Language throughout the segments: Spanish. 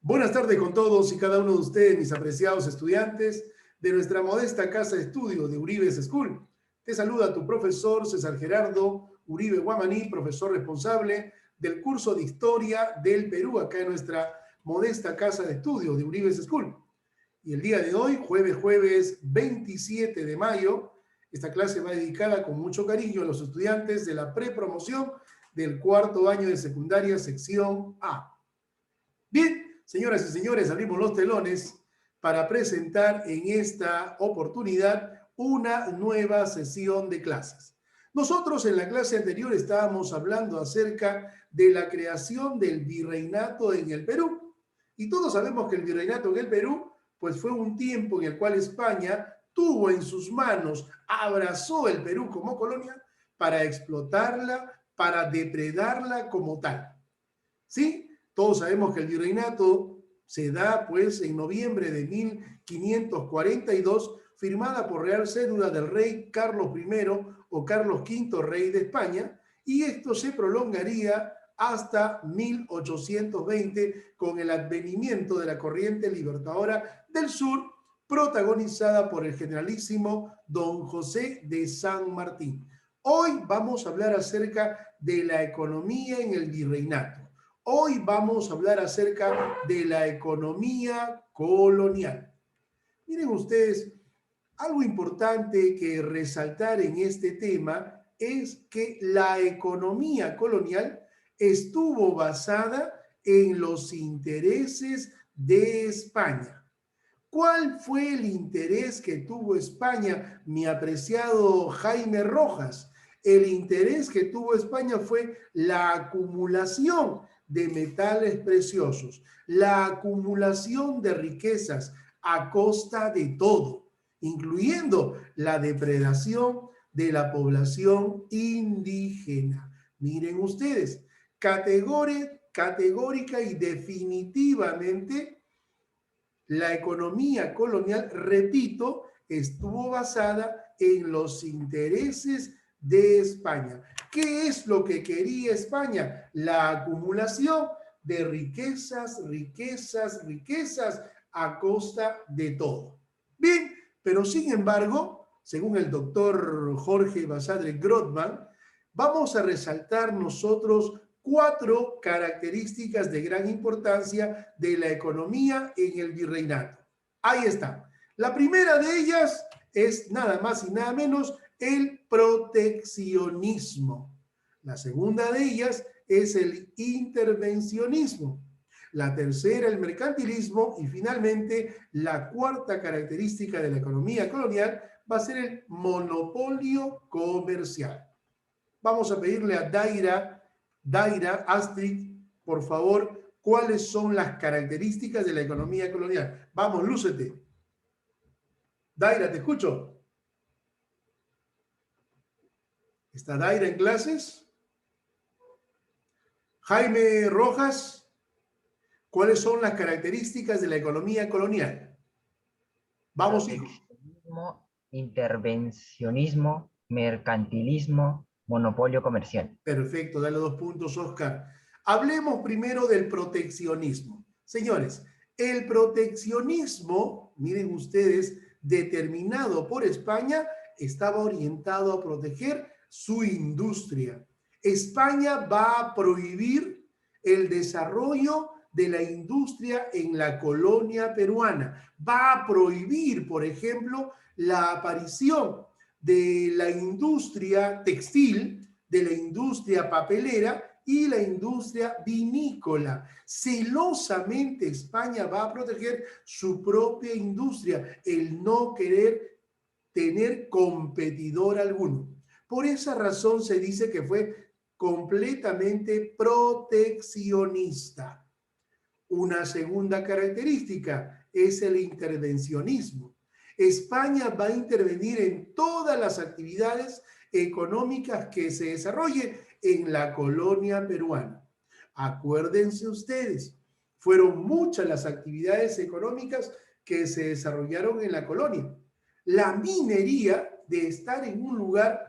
Buenas tardes con todos y cada uno de ustedes, mis apreciados estudiantes de nuestra modesta casa de estudio de Uribe School. Te saluda tu profesor César Gerardo Uribe Guamaní, profesor responsable del curso de Historia del Perú, acá en nuestra modesta casa de estudio de Uribe School. Y el día de hoy, jueves 27 de mayo, esta clase va dedicada con mucho cariño a los estudiantes de la prepromoción del cuarto año de secundaria, sección A. Bien, señoras y señores, abrimos los telones para presentar en esta oportunidad una nueva sesión de clases. Nosotros en la clase anterior estábamos hablando acerca de la creación del virreinato en el Perú. Y todos sabemos que el virreinato en el Perú, pues fue un tiempo en el cual España tuvo en sus manos, abrazó el Perú como colonia para explotarla, para depredarla como tal. ¿Sí? Todos sabemos que el virreinato se da pues en noviembre de 1542, firmada por Real Cédula del rey Carlos I o Carlos V, rey de España, y esto se prolongaría hasta 1820 con el advenimiento de la corriente libertadora del sur, protagonizada por el generalísimo don José de San Martín. Hoy vamos a hablar acerca de la economía en el virreinato. Hoy vamos a hablar acerca de la economía colonial. Miren ustedes, algo importante que resaltar en este tema es que la economía colonial estuvo basada en los intereses de España. ¿Cuál fue el interés que tuvo España, mi apreciado Jaime Rojas? El interés que tuvo España fue la acumulación de metales preciosos, la acumulación de riquezas a costa de todo, incluyendo la depredación de la población indígena. Miren ustedes, categórica y definitivamente, la economía colonial, repito, estuvo basada en los intereses de España. ¿Qué es lo que quería España? La acumulación de riquezas a costa de todo. Bien, pero sin embargo, según el doctor Jorge Basadre Grotman, vamos a resaltar nosotros 4 características de gran importancia de la economía en el virreinato. Ahí está. La primera de ellas es nada más y nada menos el proteccionismo. La segunda de ellas es el intervencionismo. La tercera, el mercantilismo. Y finalmente, la cuarta característica de la economía colonial va a ser el monopolio comercial. Vamos a pedirle a Daira, Astrid, por favor, ¿cuáles son las características de la economía colonial? Vamos, lúcete. Daira, te escucho. ¿Está Daira en clases? Jaime Rojas, ¿cuáles son las características de la economía colonial? Vamos, hijo. Proteccionismo, intervencionismo, mercantilismo, monopolio comercial. Perfecto, dale 2 puntos, Oscar. Hablemos primero del proteccionismo. Señores, el proteccionismo, miren ustedes, determinado por España, estaba orientado a proteger su industria. España va a prohibir el desarrollo de la industria en la colonia peruana. Va a prohibir, por ejemplo, la aparición de la industria textil, de la industria papelera y la industria vinícola. Celosamente España va a proteger su propia industria, el no querer tener competidor alguno. Por esa razón se dice que fue completamente proteccionista. Una segunda característica es el intervencionismo. España va a intervenir en todas las actividades económicas que se desarrollen en la colonia peruana. Acuérdense ustedes, fueron muchas las actividades económicas que se desarrollaron en la colonia. La minería, de estar en un lugar,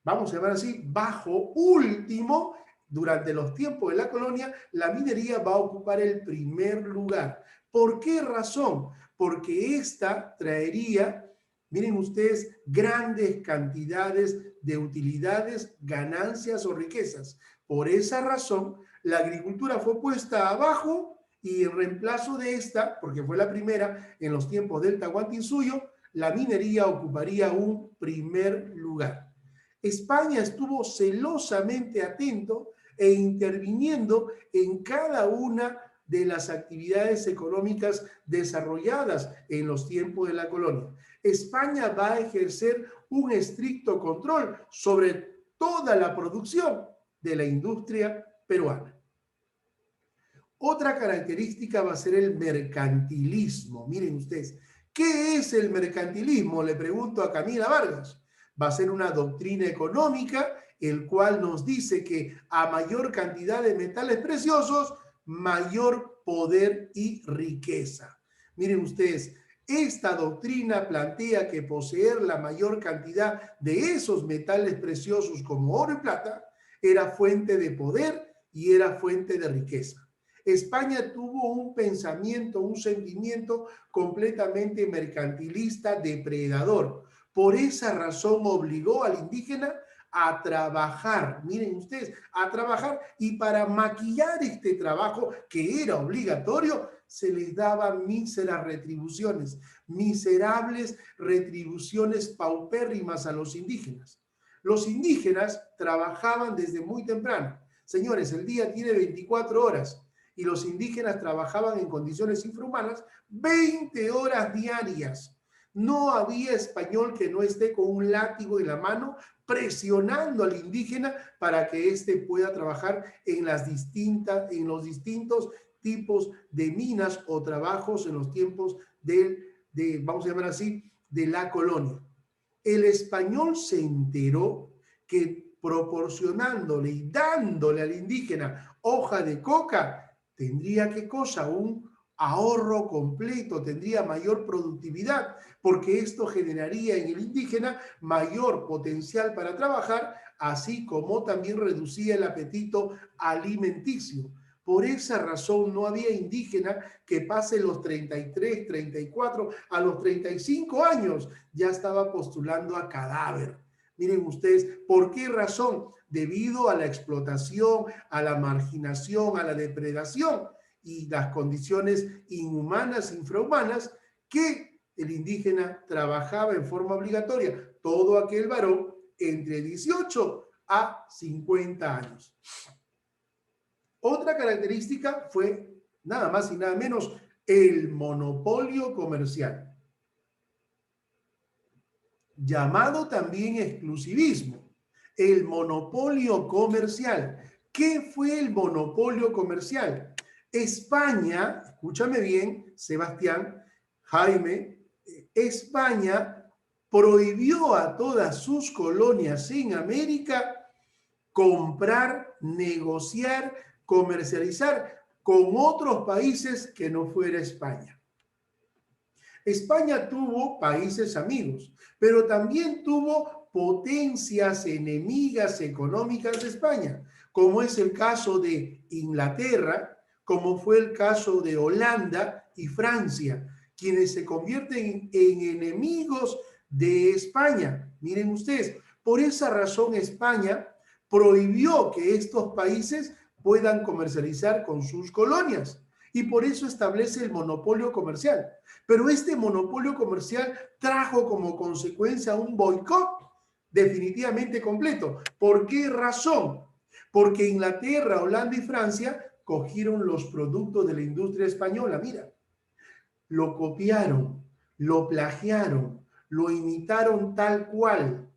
vamos a llamar así, bajo último, durante los tiempos de la colonia, la minería va a ocupar el primer lugar. ¿Por qué razón? Porque esta traería, miren ustedes, grandes cantidades de utilidades, ganancias o riquezas. Por esa razón, la agricultura fue puesta abajo y en reemplazo de esta, porque fue la primera en los tiempos del Tahuantinsuyo, la minería ocuparía un primer lugar. España estuvo celosamente atento e interviniendo en cada una de las actividades económicas desarrolladas en los tiempos de la colonia. España va a ejercer un estricto control sobre toda la producción de la industria peruana. Otra característica va a ser el mercantilismo. Miren ustedes, ¿qué es el mercantilismo? Le pregunto a Camila Vargas. Va a ser una doctrina económica, el cual nos dice que a mayor cantidad de metales preciosos, mayor poder y riqueza. Miren ustedes, esta doctrina plantea que poseer la mayor cantidad de esos metales preciosos como oro y plata era fuente de poder y era fuente de riqueza. España tuvo un pensamiento, un sentimiento completamente mercantilista, depredador. Por esa razón obligó al indígena a trabajar, miren ustedes, a trabajar, y para maquillar este trabajo que era obligatorio, se les daba míseras retribuciones, miserables retribuciones paupérrimas a los indígenas. Los indígenas trabajaban desde muy temprano. Señores, el día tiene 24 horas y los indígenas trabajaban en condiciones infrahumanas 20 horas diarias. No había español que no esté con un látigo en la mano presionando al indígena para que éste pueda trabajar en los distintos tipos de minas o trabajos en los tiempos vamos a llamar así, de la colonia. El español se enteró que proporcionándole y dándole al indígena hoja de coca, tendría, ¿qué cosa? Un ahorro completo, tendría mayor productividad, porque esto generaría en el indígena mayor potencial para trabajar, así como también reducía el apetito alimenticio. Por esa razón no había indígena que pase los 33, 34, a los 35 años ya estaba postulando a cadáver. Miren ustedes, ¿por qué razón? Debido a la explotación, a la marginación, a la depredación y las condiciones inhumanas, infrahumanas, que el indígena trabajaba en forma obligatoria, todo aquel varón entre 18 a 50 años. Otra característica fue nada más y nada menos el monopolio comercial, llamado también exclusivismo. El monopolio comercial. ¿Qué fue el monopolio comercial? España, escúchame bien, Sebastián, Jaime, España prohibió a todas sus colonias en América comprar, negociar, comercializar con otros países que no fuera España. España tuvo países amigos, pero también tuvo potencias enemigas económicas de España, como es el caso de Inglaterra, como fue el caso de Holanda y Francia, quienes se convierten en enemigos de España. Miren ustedes, por esa razón España prohibió que estos países puedan comercializar con sus colonias y por eso establece el monopolio comercial. Pero este monopolio comercial trajo como consecuencia un boicot definitivamente completo. ¿Por qué razón? Porque Inglaterra, Holanda y Francia cogieron los productos de la industria española, mira, lo copiaron, lo plagiaron, lo imitaron tal cual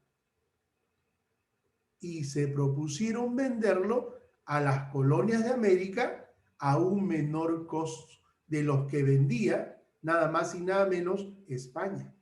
y se propusieron venderlo a las colonias de América a un menor costo de los que vendía nada más y nada menos España.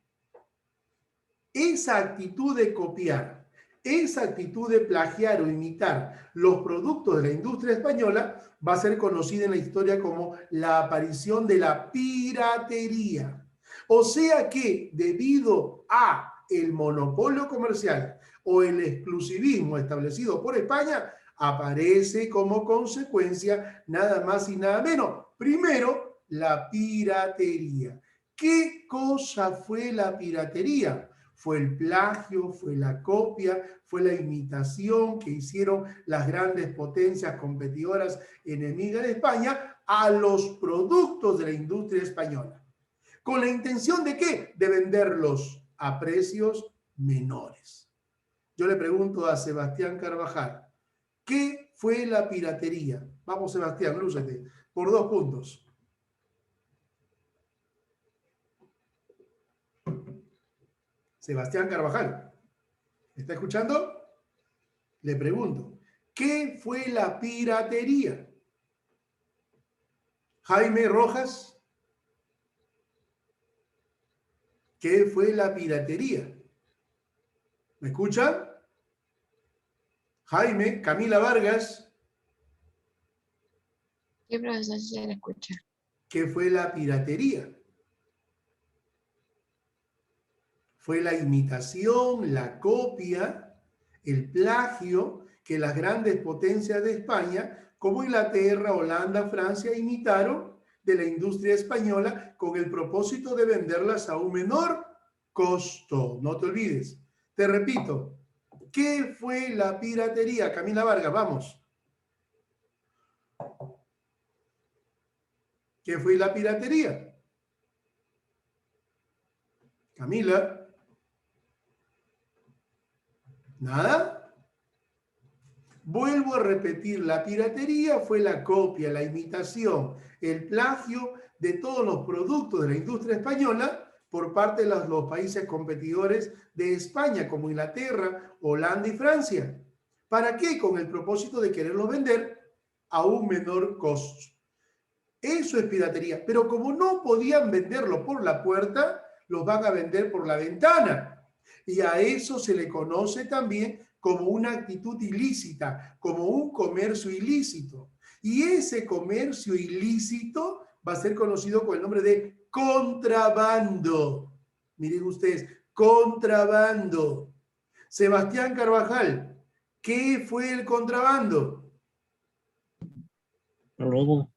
Esa actitud de copiar, esa actitud de plagiar o imitar los productos de la industria española va a ser conocida en la historia como la aparición de la piratería. O sea que debido a el monopolio comercial o el exclusivismo establecido por España, Aparece como consecuencia nada más y nada menos. Primero, la piratería. ¿Qué cosa fue la piratería? Fue el plagio, fue la copia, fue la imitación que hicieron las grandes potencias competidoras enemigas de España a los productos de la industria española. ¿Con la intención de qué? De venderlos a precios menores. Yo le pregunto a Sebastián Carvajal, ¿qué fue la piratería? Vamos, Sebastián, lúcete, por 2 puntos. Sebastián Carvajal, ¿me está escuchando? Le pregunto, ¿qué fue la piratería? Jaime Rojas, ¿qué fue la piratería? ¿Me escuchan? Jaime, Camila Vargas. Sí, profesor, sí se le escucha. ¿Qué fue la piratería? Fue la imitación, la copia, el plagio que las grandes potencias de España, como Inglaterra, Holanda, Francia, imitaron de la industria española con el propósito de venderlas a un menor costo. No te olvides. Te repito, ¿qué fue la piratería? Camila Vargas, vamos. ¿Qué fue la piratería? Camila. ¿Nada? Vuelvo a repetir, la piratería fue la copia, la imitación, el plagio de todos los productos de la industria española por parte de los países competidores de España, como Inglaterra, Holanda y Francia. ¿Para qué? Con el propósito de quererlos vender a un menor costo. Eso es piratería. Pero como no podían venderlo por la puerta, los van a vender por la ventana. Y a eso se le conoce también como una actitud ilícita, como un comercio ilícito. Y ese comercio ilícito va a ser conocido con el nombre de contrabando. Miren ustedes, contrabando. Sebastián Carvajal, ¿qué fue el contrabando? Robo.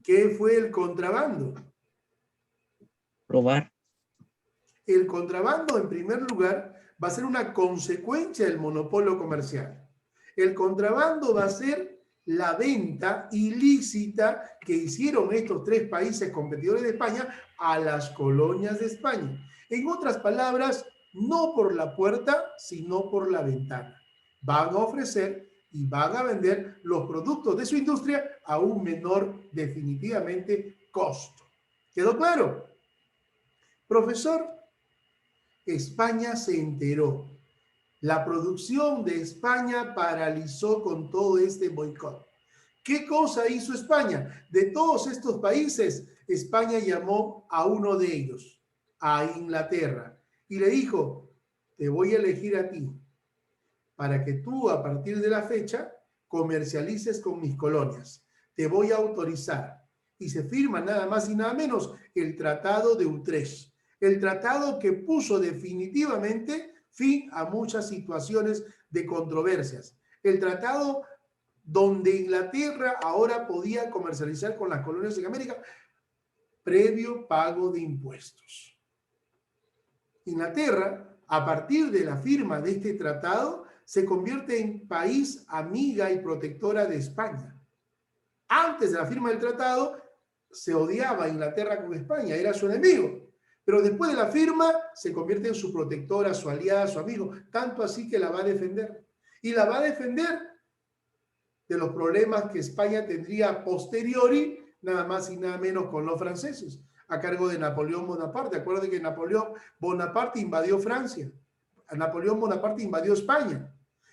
¿Qué fue el contrabando? Robar. El contrabando, en primer lugar, va a ser una consecuencia del monopolio comercial. El contrabando va a ser la venta ilícita que hicieron estos 3 países competidores de España a las colonias de España. En otras palabras, no por la puerta, sino por la ventana. Van a ofrecer y van a vender los productos de su industria a un menor, definitivamente, costo. ¿Quedó claro? Profesor, España se enteró. La producción de España paralizó con todo este boicot. ¿Qué cosa hizo España? De todos estos países, España llamó a uno de ellos, a Inglaterra, y le dijo, te voy a elegir a ti, para que tú a partir de la fecha comercialices con mis colonias. Te voy a autorizar. Y se firma nada más y nada menos el Tratado de Utrecht. El tratado que puso definitivamente fin a muchas situaciones de controversias. El tratado donde Inglaterra ahora podía comercializar con las colonias en América previo pago de impuestos. Inglaterra, a partir de la firma de este tratado, se convierte en país amiga y protectora de España. Antes de la firma del tratado, se odiaba a Inglaterra con España, era su enemigo. Pero después de la firma, se convierte en su protectora, su aliada, su amigo. Tanto así que la va a defender. Y la va a defender de los problemas que España tendría a posteriori, nada más y nada menos con los franceses, a cargo de Napoleón Bonaparte. Acuérdense que Napoleón Bonaparte invadió Francia. Napoleón Bonaparte invadió España.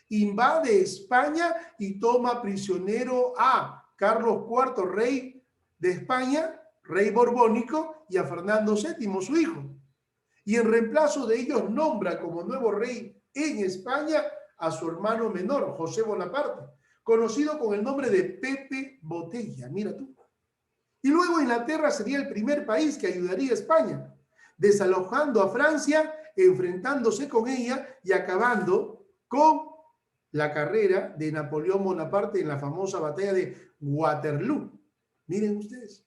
Invade España y toma prisionero a Carlos IV, rey de España, rey borbónico, y a Fernando VII, su hijo. Y en reemplazo de ellos nombra como nuevo rey en España a su hermano menor, José Bonaparte, conocido con el nombre de Pepe Botella, mira tú. Y luego Inglaterra sería el primer país que ayudaría a España, desalojando a Francia, enfrentándose con ella y acabando con la carrera de Napoleón Bonaparte en la famosa batalla de Waterloo. Miren ustedes.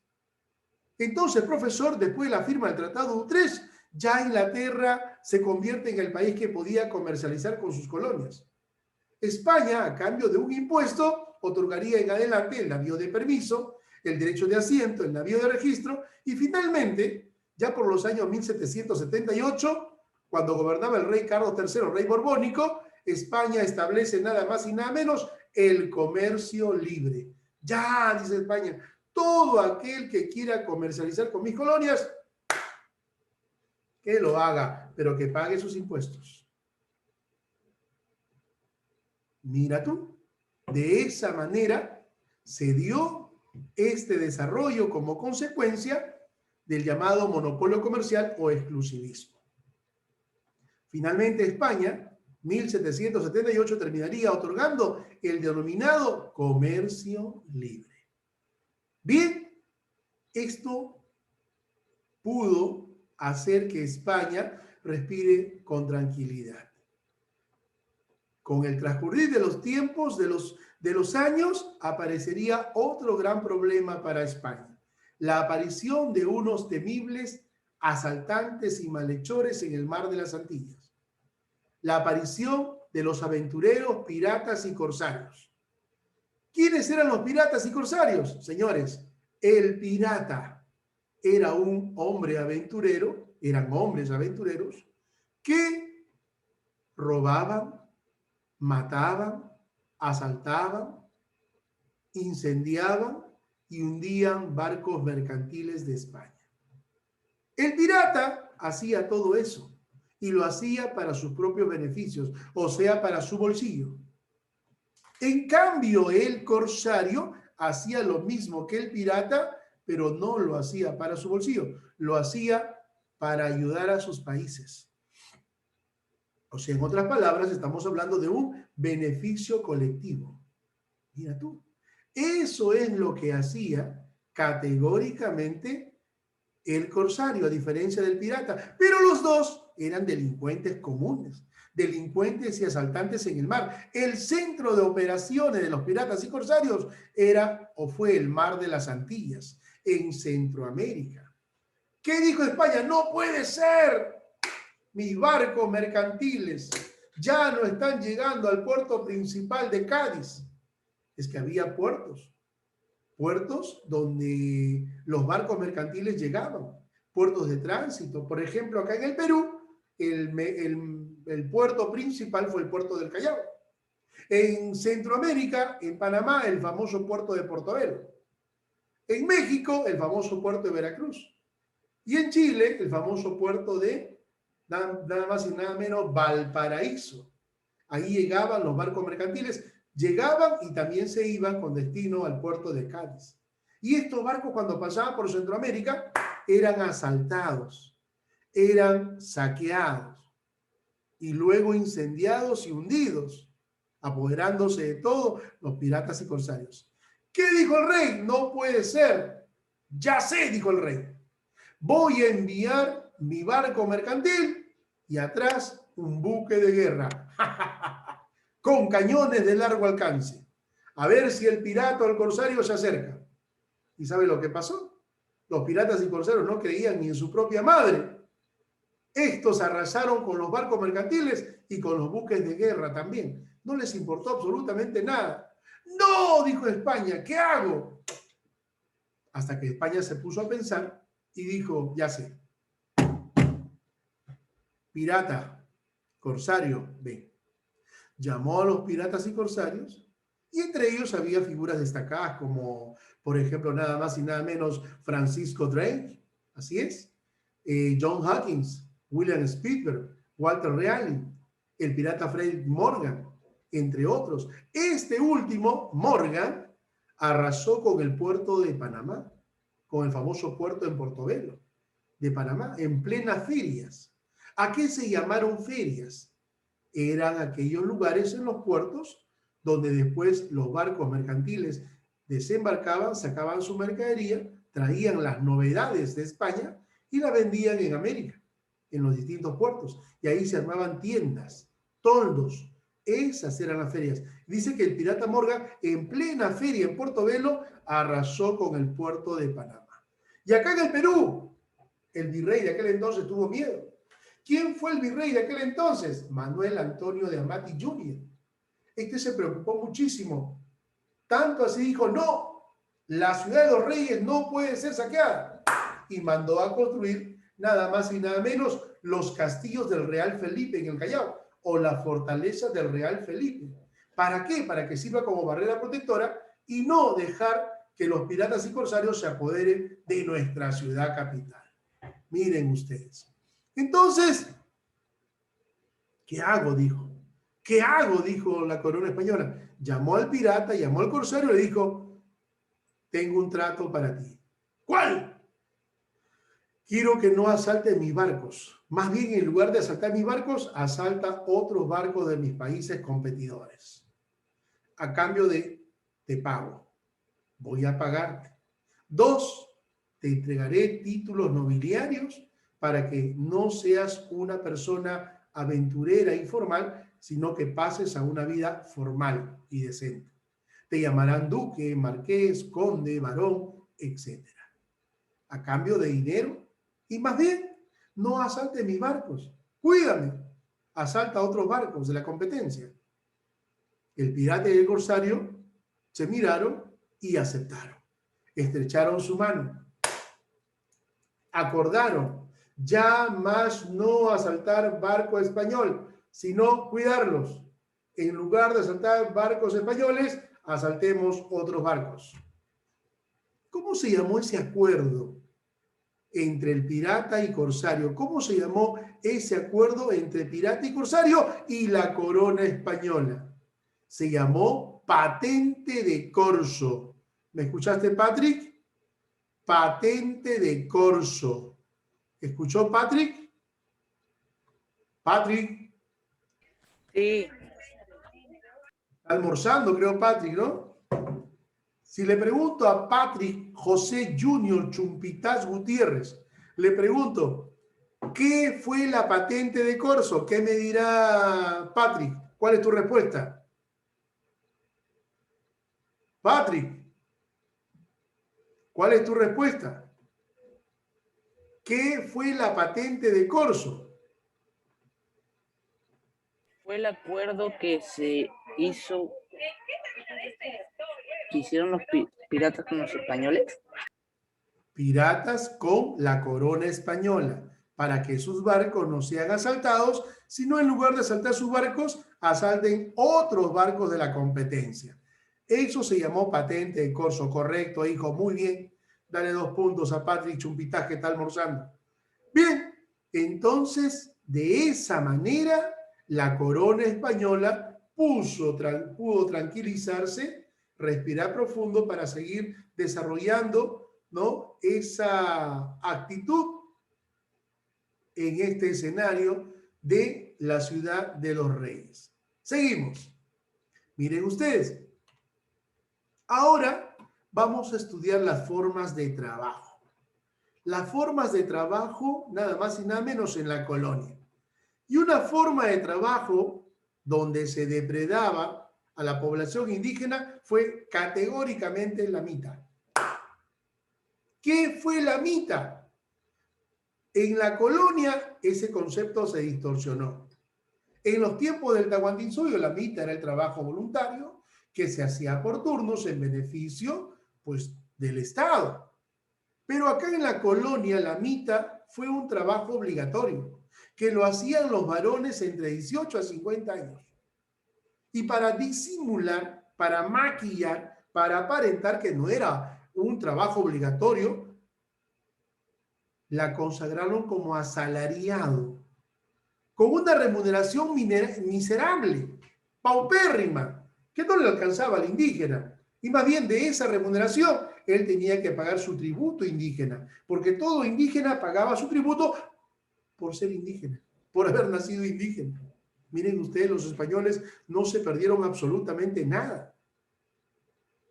Entonces, profesor, después de la firma del Tratado de Utrecht, ya Inglaterra se convierte en el país que podía comercializar con sus colonias. España, a cambio de un impuesto, otorgaría en adelante el navío de permiso, el derecho de asiento, el navío de registro y finalmente, ya por los años 1778, cuando gobernaba el rey Carlos III, rey borbónico, España establece nada más y nada menos el comercio libre. Ya, dice España, todo aquel que quiera comercializar con mis colonias, que lo haga, pero que pague sus impuestos. Mira tú, de esa manera se dio este desarrollo como consecuencia del llamado monopolio comercial o exclusivismo. Finalmente, España, 1778, terminaría otorgando el denominado comercio libre. Bien, esto pudo hacer que España respire con tranquilidad. Con el transcurrir de los tiempos, de los años, aparecería otro gran problema para España: la aparición de unos temibles asaltantes y malhechores en el mar de las Antillas. La aparición de los aventureros, piratas y corsarios. ¿Quiénes eran los piratas y corsarios? Señores, el pirata era un hombre aventurero, eran hombres aventureros que robaban, mataban, asaltaban, incendiaban y hundían barcos mercantiles de España. El pirata hacía todo eso y lo hacía para sus propios beneficios, o sea, para su bolsillo. En cambio, el corsario hacía lo mismo que el pirata, pero no lo hacía para su bolsillo, lo hacía para ayudar a sus países. O sea, en otras palabras, estamos hablando de un beneficio colectivo. Mira tú, eso es lo que hacía categóricamente el corsario, a diferencia del pirata. Pero los dos eran delincuentes comunes, delincuentes y asaltantes en el mar. El centro de operaciones de los piratas y corsarios era o fue el mar de las Antillas, en Centroamérica. ¿Qué dijo España? No puede ser. Mis barcos mercantiles ya no están llegando al puerto principal de Cádiz. Es que había puertos donde los barcos mercantiles llegaban, puertos de tránsito. Por ejemplo, acá en el Perú, el puerto principal fue el puerto del Callao. En Centroamérica, en Panamá, el famoso puerto de Portobelo. En México, el famoso puerto de Veracruz. Y en Chile, el famoso puerto de nada más y nada menos Valparaíso. Ahí llegaban los barcos mercantiles, llegaban y también se iban con destino al puerto de Cádiz. Y estos barcos, cuando pasaban por Centroamérica, eran asaltados, eran saqueados y luego incendiados y hundidos, apoderándose de todo los piratas y corsarios. ¿Qué dijo el rey? No puede ser. Ya sé, dijo el rey. Voy a enviar mi barco mercantil y atrás un buque de guerra con cañones de largo alcance. A ver si el pirata o el corsario se acerca. ¿Y sabe lo que pasó? Los piratas y corsarios no creían ni en su propia madre. Estos arrasaron con los barcos mercantiles y con los buques de guerra también. No les importó absolutamente nada. No, dijo España, ¿qué hago? Hasta que España se puso a pensar y dijo, ya sé. Pirata, corsario, ven. Llamó a los piratas y corsarios y entre ellos había figuras destacadas como, por ejemplo, nada más y nada menos Francisco Drake, así es, John Hawkins, William Spitfire, Walter Raleigh, el pirata Frederick Morgan, entre otros. Este último, Morgan, arrasó con el puerto de Panamá, con el famoso puerto en Portobelo de Panamá, en plenas ferias. ¿A qué se llamaron ferias? Eran aquellos lugares en los puertos donde después los barcos mercantiles desembarcaban, sacaban su mercadería, traían las novedades de España y la vendían en América, en los distintos puertos. Y ahí se armaban tiendas, toldos, Esas eran las ferias. Dice que el pirata Morgan, en plena feria en Portobelo, arrasó con el puerto de Panamá. Y acá en el Perú, el virrey de aquel entonces tuvo miedo. ¿Quién fue el virrey de aquel entonces? Manuel Antonio de Amati Jr. Este se preocupó muchísimo. Tanto así dijo, no, la ciudad de los reyes no puede ser saqueada. Y mandó a construir nada más y nada menos los castillos del Real Felipe en el Callao, o la fortaleza del Real Felipe. ¿Para qué? Para que sirva como barrera protectora y no dejar que los piratas y corsarios se apoderen de nuestra ciudad capital. Miren ustedes. Entonces, ¿qué hago? Dijo. ¿Qué hago? Dijo la corona española. Llamó al pirata, llamó al corsario y le dijo, tengo un trato para ti. ¿Cuál? Quiero que no asalte mis barcos. Más bien, en lugar de asaltar mis barcos, asalta otros barcos de mis países competidores. A cambio de pago. Voy a pagarte. 2, te entregaré títulos nobiliarios para que no seas una persona aventurera e informal, sino que pases a una vida formal y decente. Te llamarán duque, marqués, conde, barón, etc. A cambio de dinero. Y más bien, no asalte mis barcos. Cuídame. Asalta otros barcos de la competencia. El pirata y el corsario se miraron y aceptaron. Estrecharon su mano. Acordaron ya más no asaltar barco español, sino cuidarlos. En lugar de asaltar barcos españoles, asaltemos otros barcos. ¿Cómo se llamó ese acuerdo entre el pirata y corsario? ¿Cómo se llamó ese acuerdo entre pirata y corsario y la corona española? Se llamó Patente de Corso. ¿Me escuchaste, Patrick? Patente de Corso. ¿Escuchó, Patrick? Patrick. Sí. Está almorzando, creo, Patrick, ¿no? Si le pregunto a Patrick José Junior Chumpitaz Gutiérrez, le pregunto, ¿qué fue la patente de Corso? ¿Qué me dirá Patrick? ¿Cuál es tu respuesta? Patrick, ¿cuál es tu respuesta? ¿Qué fue la patente de Corso? Fue el acuerdo que se hizo, que hicieron los piratas con los españoles. Piratas con la corona española, para que sus barcos no sean asaltados, sino en lugar de asaltar sus barcos, asalten otros barcos de la competencia. Eso se llamó patente de Corso. Correcto, hijo, muy bien. Dale 2 puntos a Patrick Chumpitaz, que está almorzando. Bien, entonces, de esa manera, la corona española pudo tranquilizarse, respirar profundo para seguir desarrollando, ¿no?, esa actitud en este escenario de la ciudad de los reyes. Seguimos. Miren ustedes. Ahora vamos a estudiar las formas de trabajo. Las formas de trabajo, nada más y nada menos en la colonia. Y una forma de trabajo donde se depredaba a la población indígena fue categóricamente la mita. ¿Qué fue la mita? En la colonia ese concepto se distorsionó. En los tiempos del Tahuantinsuyo la mita era el trabajo voluntario que se hacía por turnos en beneficio, pues, del Estado. Pero acá en la colonia la mita fue un trabajo obligatorio que lo hacían los varones entre 18 a 50 años. Y para disimular, para maquillar, para aparentar que no era un trabajo obligatorio, la consagraron como asalariado, con una remuneración miserable, paupérrima, que no le alcanzaba al indígena. Y más bien de esa remuneración, él tenía que pagar su tributo indígena, porque todo indígena pagaba su tributo por ser indígena, por haber nacido indígena. Miren ustedes, los españoles no se perdieron absolutamente nada.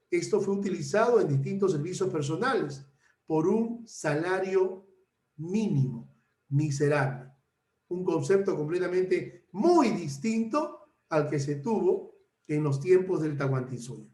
Esto fue utilizado en distintos servicios personales por un salario mínimo, miserable. Un concepto completamente muy distinto al que se tuvo en los tiempos del Tahuantinsuyo.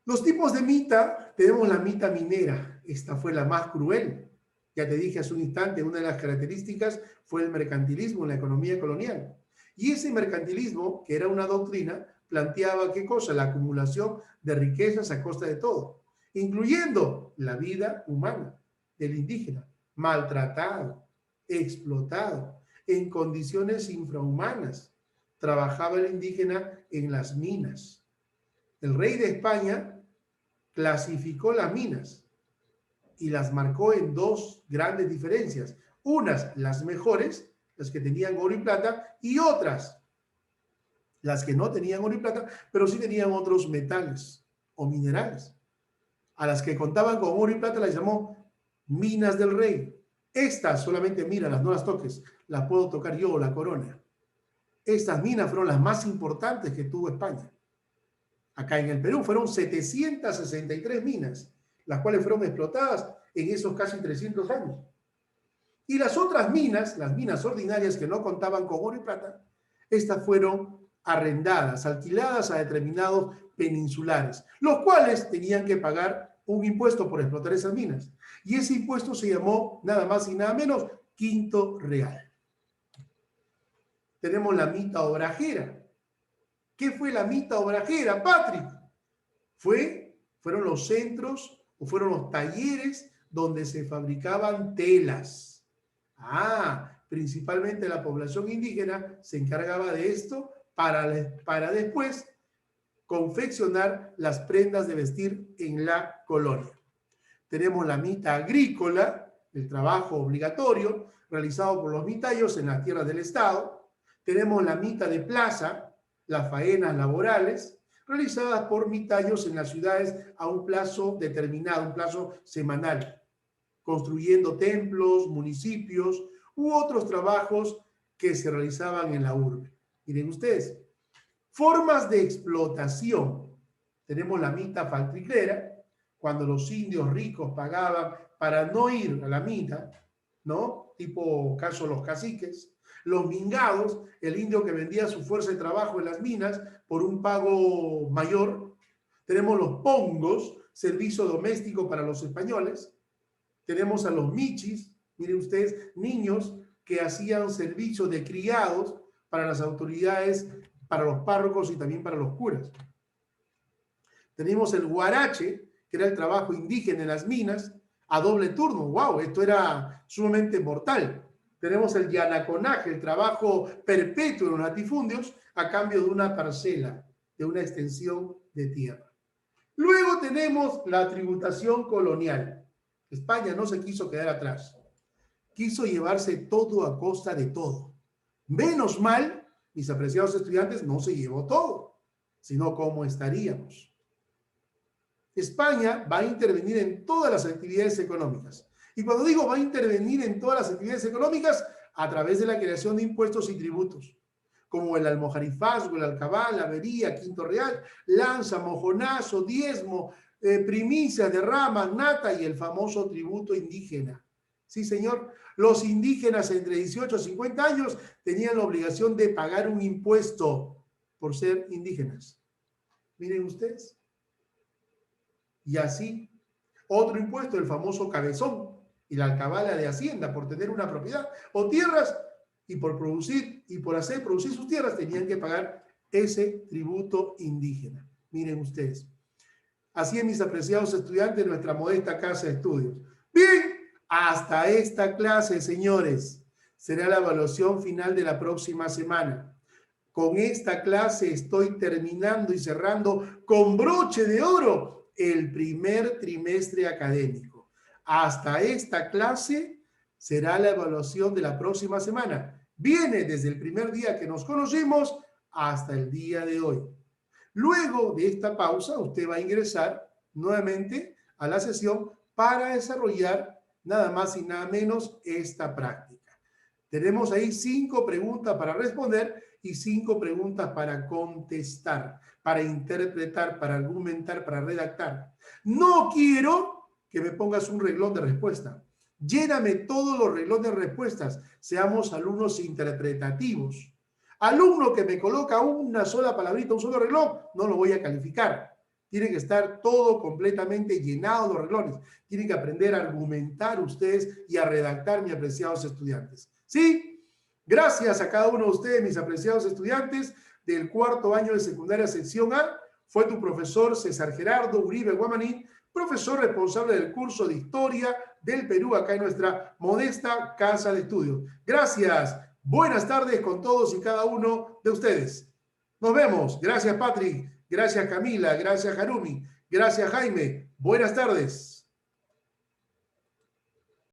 Los tipos de mita, tenemos la mita minera. Esta fue la más cruel. Ya te dije hace un instante, una de las características fue el mercantilismo en la economía colonial. Y ese mercantilismo, que era una doctrina, planteaba ¿qué cosa? La acumulación de riquezas a costa de todo, incluyendo la vida humana del indígena, maltratado, explotado, en condiciones infrahumanas. Trabajaba el indígena en las minas. El rey de España clasificó las minas y las marcó en dos grandes diferencias. Unas, las mejores, las que tenían oro y plata, y otras, las que no tenían oro y plata, pero sí tenían otros metales o minerales. A las que contaban con oro y plata las llamó minas del rey. Estas solamente míralas, no las toques, las puedo tocar yo o la corona. Estas minas fueron las más importantes que tuvo España. Acá en el Perú fueron 763 minas, las cuales fueron explotadas en esos casi 300 años. Y las otras minas, las minas ordinarias que no contaban con oro y plata, estas fueron arrendadas, alquiladas a determinados peninsulares, los cuales tenían que pagar un impuesto por explotar esas minas. Y ese impuesto se llamó nada más y nada menos quinto real. Tenemos la mita obrajera. ¿Qué fue la mita obrajera, Patrick? Fueron los centros o fueron los talleres donde se fabricaban telas. Principalmente la población indígena se encargaba de esto para después confeccionar las prendas de vestir en la colonia. Tenemos la mita agrícola, el trabajo obligatorio realizado por los mitayos en las tierras del Estado. Tenemos la mita de plaza, las faenas laborales realizadas por mitayos en las ciudades a un plazo determinado, un plazo semanal, construyendo templos, municipios u otros trabajos que se realizaban en la urbe. Miren ustedes, formas de explotación. Tenemos la mita faltriquera, cuando los indios ricos pagaban para no ir a la mita, ¿no? Tipo caso los caciques. Los mingados, el indio que vendía su fuerza de trabajo en las minas por un pago mayor. Tenemos los pongos, servicio doméstico para los españoles. Tenemos a los michis, miren ustedes, niños que hacían servicio de criados para las autoridades, para los párrocos y también para los curas. Tenemos el guarache, que era el trabajo indígena en las minas, a doble turno. ¡Wow! Esto era sumamente mortal. Tenemos el yanaconaje, el trabajo perpetuo en los latifundios a cambio de una parcela, de una extensión de tierra. Luego tenemos la tributación colonial. España no se quiso quedar atrás. Quiso llevarse todo a costa de todo. Menos mal, mis apreciados estudiantes, no se llevó todo, sino cómo estaríamos. España va a intervenir en todas las actividades económicas. Y cuando digo va a intervenir en todas las actividades económicas, a través de la creación de impuestos y tributos, como el almojarifazgo, el alcabal, la avería, quinto real, lanza, mojonazo, diezmo, primicias, derramas, nata y el famoso tributo indígena. Sí, señor. Los indígenas entre 18 a 50 años tenían la obligación de pagar un impuesto por ser indígenas. Miren ustedes. Y así, otro impuesto, el famoso cabezón y la alcabala de Hacienda por tener una propiedad o tierras y por producir y por hacer producir sus tierras tenían que pagar ese tributo indígena. Miren ustedes. Así es, mis apreciados estudiantes de nuestra modesta casa de estudios. Bien, hasta esta clase, señores, será la evaluación final de la próxima semana. Con esta clase estoy terminando y cerrando con broche de oro el primer trimestre académico. Hasta esta clase será la evaluación de la próxima semana. Viene desde el primer día que nos conocimos hasta el día de hoy. Luego de esta pausa, usted va a ingresar nuevamente a la sesión para desarrollar nada más y nada menos esta práctica. Tenemos ahí 5 preguntas para responder y 5 preguntas para contestar, para interpretar, para argumentar, para redactar. No quiero que me pongas un renglón de respuesta. Lléname todos los renglones de respuestas. Seamos alumnos interpretativos. Alumno que me coloca una sola palabrita, un solo renglón, no lo voy a calificar. Tiene que estar todo completamente llenado los renglones. Tienen que aprender a argumentar ustedes y a redactar, mis apreciados estudiantes. ¿Sí? Gracias a cada uno de ustedes, mis apreciados estudiantes del cuarto año de secundaria sección A. Fue tu profesor César Gerardo Uribe Guamaní, profesor responsable del curso de Historia del Perú acá en nuestra modesta casa de estudios. Gracias. Buenas tardes con todos y cada uno de ustedes. Nos vemos. Gracias, Patrick. Gracias, Camila. Gracias, Harumi. Gracias, Jaime. Buenas tardes.